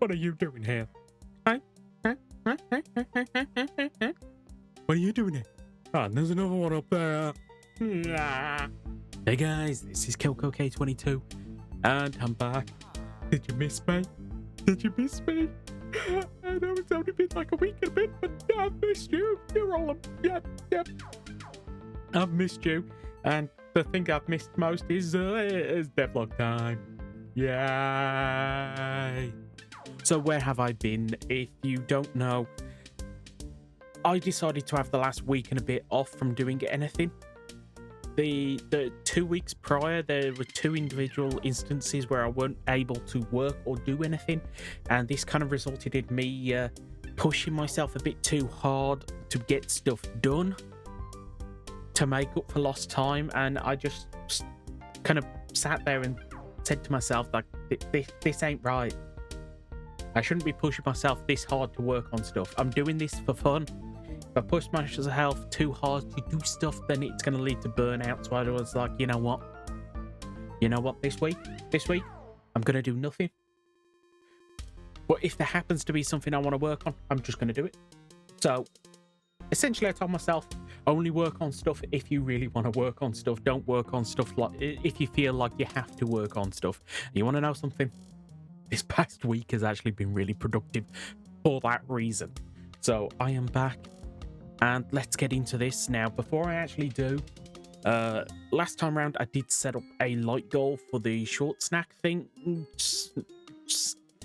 What are you doing here? Hey? What are you doing here? Oh, and there's another one up there. Hey guys, this is Kelco K22, and I'm back. Did you miss me? Did you miss me? I know it's only been like a week and a bit, but I've missed you. You're all yep. I've missed you, and the thing I've missed most is devlog time. Yay! So where have I been? If you don't know, I decided to have the last week and a bit off from doing anything. The 2 weeks prior, there were 2 individual instances where I weren't able to work or do anything, and this kind of resulted in me pushing myself a bit too hard to get stuff done to make up for lost time. And I just kind of sat there and said to myself, like, this ain't right. I shouldn't be pushing myself this hard to work on stuff. I'm doing this for fun. If I push myself too hard to do stuff, then it's going to lead to burnout. So I was like, you know what? This week, I'm going to do nothing. But if there happens to be something I want to work on, I'm just going to do it. So essentially, I told myself, only work on stuff if you really want to work on stuff. Don't work on stuff like if you feel like you have to work on stuff. You want to know something? This past week has actually been really productive for that reason. So I am back, and let's get into this now. Before I actually do, last time around I did set up a light goal for the short snack thing,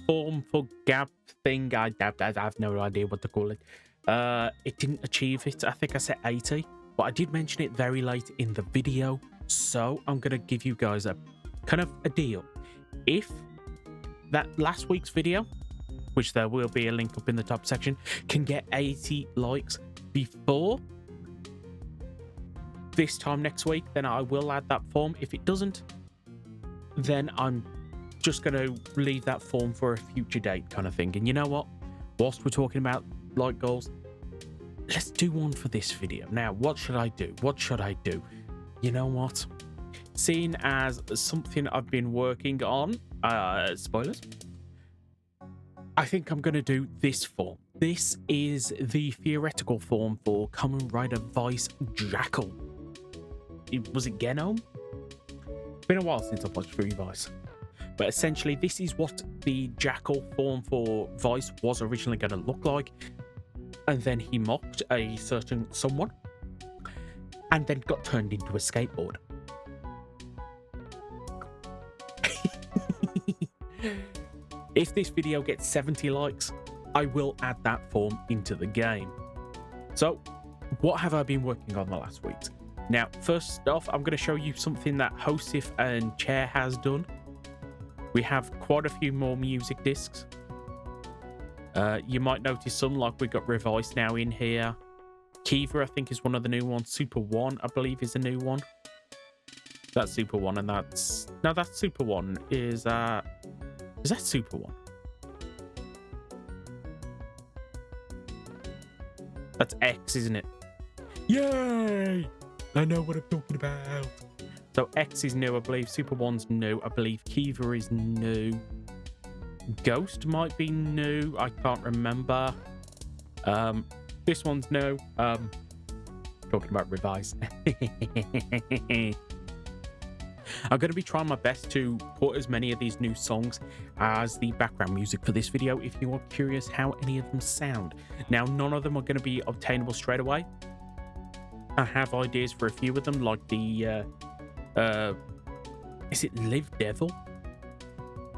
form for gap thing. I have no idea what to call it. It didn't achieve it. I think I set 80, but I did mention it very late in the video, so I'm gonna give you guys a kind of a deal. If that last week's video, which there will be a link up in the top section, can get 80 likes before this time next week, then I will add that form. If it doesn't, then I'm just going to leave that form for a future date kind of thing. And you know what? Whilst we're talking about like goals, let's do one for this video. Now, what should I do? You know what? Seeing as something I've been working on, spoilers, I think I'm going to do this form. This is the theoretical form for Kamen Rider Vice Jackal. Was it Genome? It's been a while since I've watched Revice. But essentially, this is what the Jackal form for Vice was originally going to look like. And then he mocked a certain someone, and then got turned into a skateboard. If this video gets 70 likes, I will add that form into the game. So, what have I been working on the last week? Now, first off, I'm going to show you something that Hosif and Chair has done. We have quite a few more music discs. You might notice some, like we got Revice now in here. Kiva, I think, is one of the new ones. Super 1, I believe, is a new one. That's Super 1, and that's... No, that's Super 1. Is that Super 1? That's X, isn't it? Yay! I know what I'm talking about. So X is new, I believe. Super 1's new. I believe Kiva is new. Ghost might be new. I can't remember. This one's new. Talking about Revice. I'm going to be trying my best to put as many of these new songs as the background music for this video if you are curious how any of them sound. Now, none of them are going to be obtainable straight away. I have ideas for a few of them, like the, is it Live Devil?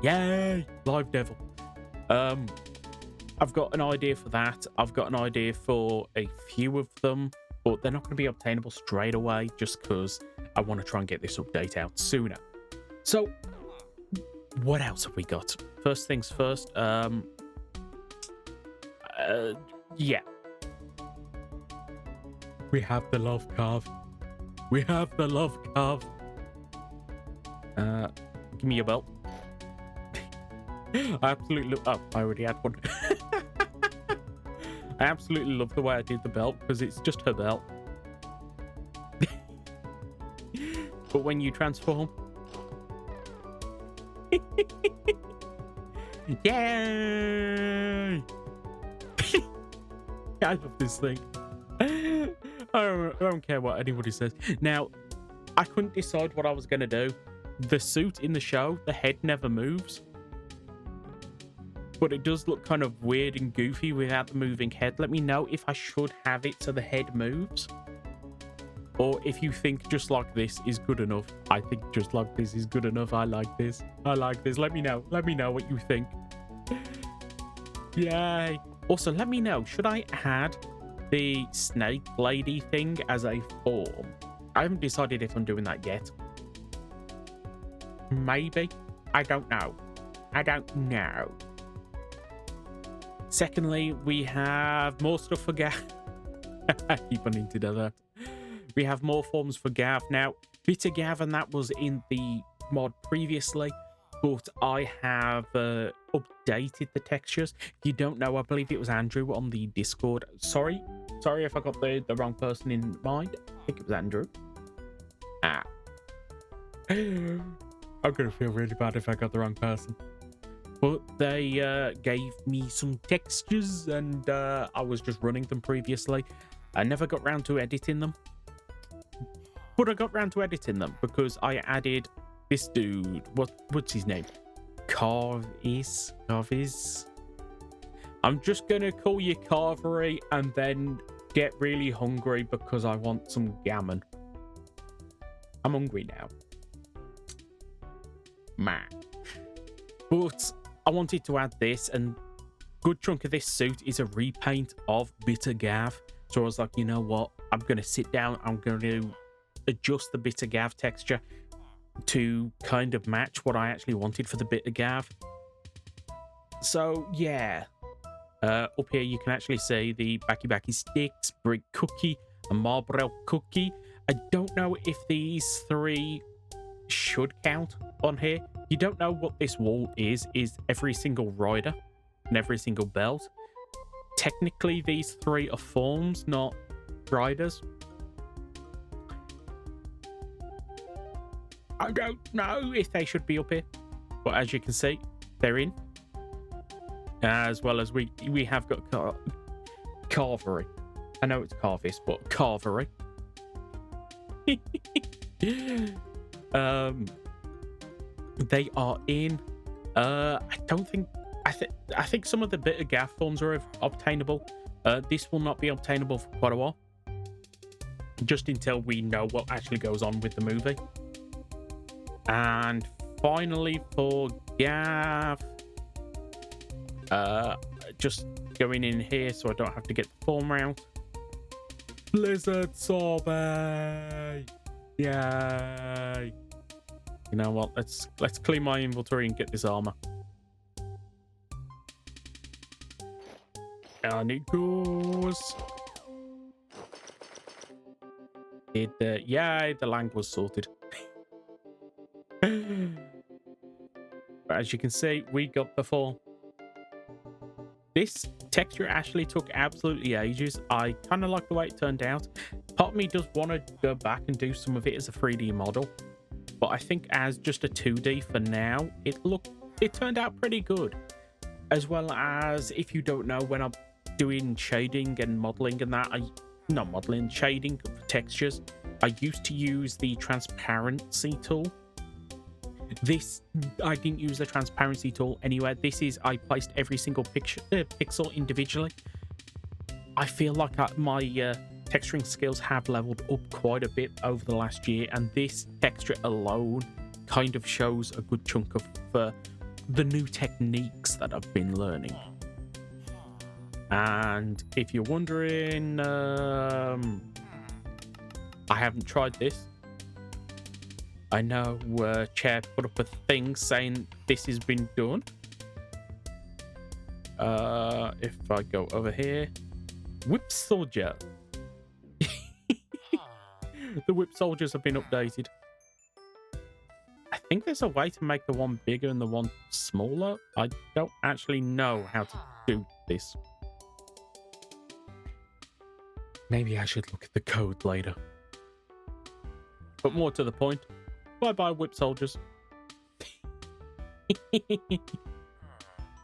Yay! Live Devil. I've got an idea for that. I've got an idea for a few of them, but they're not going to be obtainable straight away just because I want to try and get this update out sooner. So, what else have we got? First things first, yeah. We have the love carve. We have the love carve. Give me your belt. I absolutely love... Oh, I already had one. I absolutely love the way I did the belt because it's just her belt. But when you transform... Yay! I love this thing. I don't care what anybody says. Now, I couldn't decide what I was going to do. The suit in the show, the head never moves. But it does look kind of weird and goofy without the moving head. Let me know if I should have it so the head moves. Or if you think just like this is good enough. I think just like this is good enough. I like this. I like this. Let me know. Let me know what you think. Yay. Also, let me know. Should I add the snake lady thing as a form? I haven't decided if I'm doing that yet. Maybe. I don't know. I don't know. Secondly, we have more stuff for Gav. I keep wanting to do that. We have more forms for Gav. Now, Bitter Gav, and that was in the mod previously, but I have updated the textures. If you don't know, I believe it was Andrew on the Discord. Sorry if I got the wrong person in mind. I think it was Andrew. I'm going to feel really bad if I got the wrong person. But they gave me some textures, and I was just running them previously. I never got round to editing them. But I got round to editing them because I added this dude. What's his name? Carvis? I'm just going to call you Carvery and then get really hungry because I want some gammon. I'm hungry now. Man. But I wanted to add this, and a good chunk of this suit is a repaint of Bitter Gav. So I was like, you know what? I'm going to sit down. I'm going to adjust the Bitter Gav texture to kind of match what I actually wanted for the Bitter Gav. So, yeah. Up here, you can actually see the Backy Sticks, Brick Cookie, and Marlboro Cookie. I don't know if these three should count on here. You don't know what this wall is every single rider and every single belt. Technically, these three are forms, not riders. I don't know if they should be up here, but as you can see, they're in. As well as we have got Carvery. I know it's Carvis, but Carvery. They are in. I think some of the Bitter Gav forms are obtainable. This will not be obtainable for quite a while, just until we know what actually goes on with the movie. And finally, for Gav, just going in here so I don't have to get the form out. Blizzard Sorbet! Yay! You know what? Let's clean my inventory and get this armor. And it goes. Yay! The lang was sorted. But as you can see, we got the form. This texture actually took absolutely ages. I kind of like the way it turned out. Part of me does want to go back and do some of it as a 3D model, but I think as just a 2D for now, it turned out pretty good. As well as, if you don't know, when I'm doing shading and modeling and that, shading for textures, I used to use the transparency tool. This, I didn't use the transparency tool anywhere. I placed every single pixel individually. I feel like my texturing skills have leveled up quite a bit over the last year, and this texture alone kind of shows a good chunk of the new techniques that I've been learning. And if you're wondering, I haven't tried this. I know Chair put up a thing saying this has been done. If I go over here, Whip Soldier. The Whip Soldiers have been updated. I think there's a way to make the one bigger and the one smaller. I don't actually know how to do this. Maybe I should look at the code later. But more to the point, bye-bye, Whip Soldiers.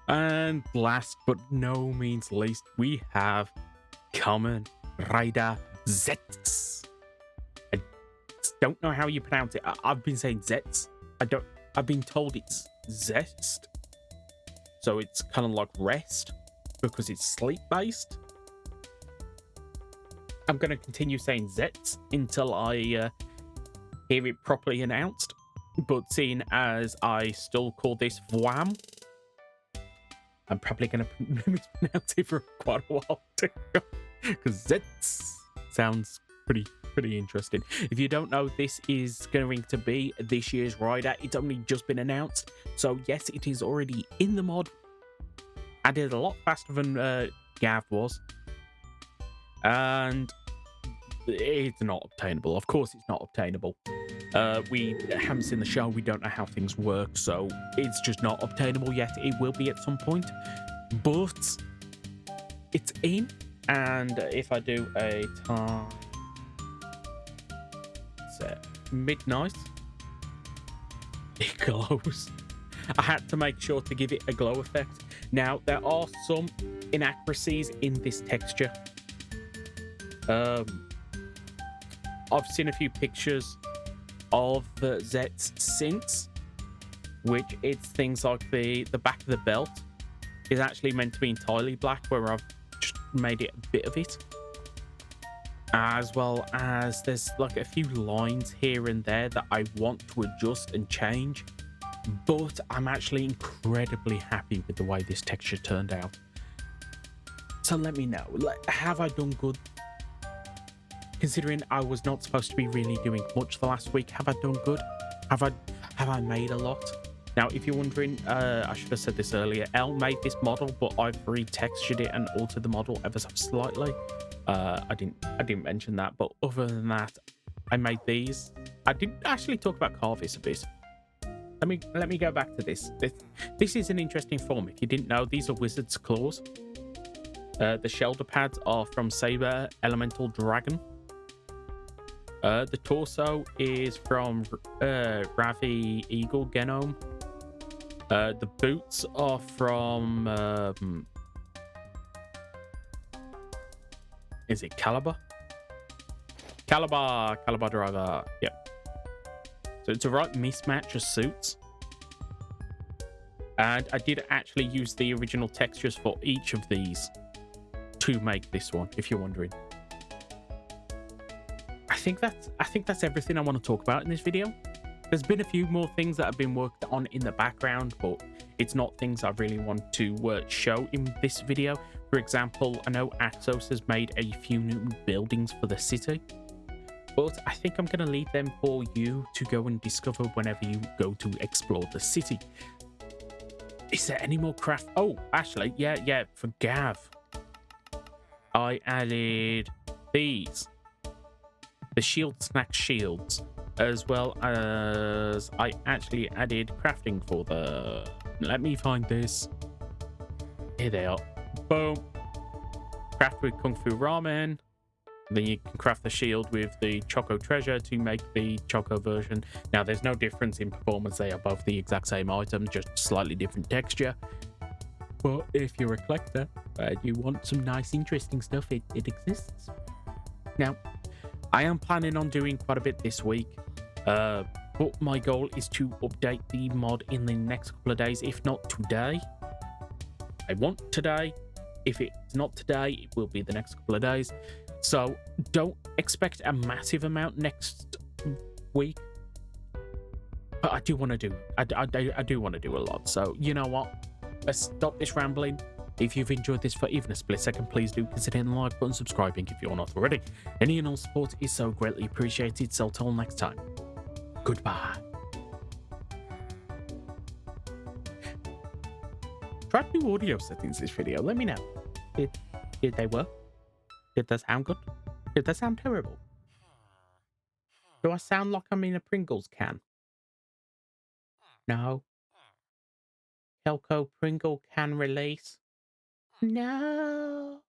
And last but no means least, we have Kamen Rider Zets. I don't know how you pronounce it. I've been saying Zets. I've been told it's Zest. So it's kind of like rest because it's sleep based. I'm going to continue saying Zets until I hear it properly announced. But seeing as I still call this Vwam, I'm probably going to mispronounce it for quite a while because Zets sounds pretty interesting. If you don't know, this is going to be this year's rider. It's only just been announced, so yes, it is already in the mod. Added a lot faster than Gav was, and it's not obtainable. Of course, it's not obtainable. We haven't seen the show. We don't know how things work, so it's just not obtainable yet. It will be at some point, but it's in. And if I do a time set midnight, it glows. I had to make sure to give it a glow effect. Now, there are some inaccuracies in this texture. I've seen a few pictures of the Zets since, which it's things like the back of the belt is actually meant to be entirely black, where I've just made it a bit of it. As well as there's like a few lines here and there that I want to adjust and change, but I'm actually incredibly happy with the way this texture turned out. So let me know, have I done good? Considering I was not supposed to be really doing much the last week, have I done good? Have I made a lot? Now, if you're wondering, I should have said this earlier. Elle made this model, but I've retextured it and altered the model ever so slightly. I didn't mention that, but other than that, I made these. I didn't actually talk about Carvis a bit. Let me go back to this. This is an interesting form. If you didn't know, these are Wizard's Claws. The shoulder pads are from Saber Elemental Dragon. The torso is from Ravi Eagle Genome. The boots are from is it Caliber? Caliber Driver. Yep. So it's a right mismatch of suits. And I did actually use the original textures for each of these to make this one, if you're wondering. I think that's everything I want to talk about in this video. There's been a few more things that have been worked on in the background, but it's not things I really want to show in this video. For example, I know Axos has made a few new buildings for the city, but I think I'm going to leave them for you to go and discover whenever you go to explore the city. Is there any more craft? Oh, actually, yeah, for Gav, I added these. The shield snack shields, as well as I actually added crafting for the... Let me find this. Here they are. Boom. Craft with Kung Fu Ramen. Then you can craft the shield with the Choco Treasure to make the Choco version. Now, there's no difference in performance. They are both the exact same item, just slightly different texture. But if you're a collector and you want some nice, interesting stuff, it exists. Now, I am planning on doing quite a bit this week, but my goal is to update the mod in the next couple of days, if not today. I want today. If it's not today, it will be the next couple of days. So don't expect a massive amount next week, but I do want to do. I do want to do a lot. So you know what? Let's stop this rambling. If you've enjoyed this for even a split second, please do consider hitting the like button, subscribing if you're not already. Any and all support is so greatly appreciated. So till next time, goodbye. Tried new audio settings this video. Let me know. Did they work? Did that sound good? Did that sound terrible? Do I sound like I'm in a Pringles can? No. Kelco Pringle can release? No.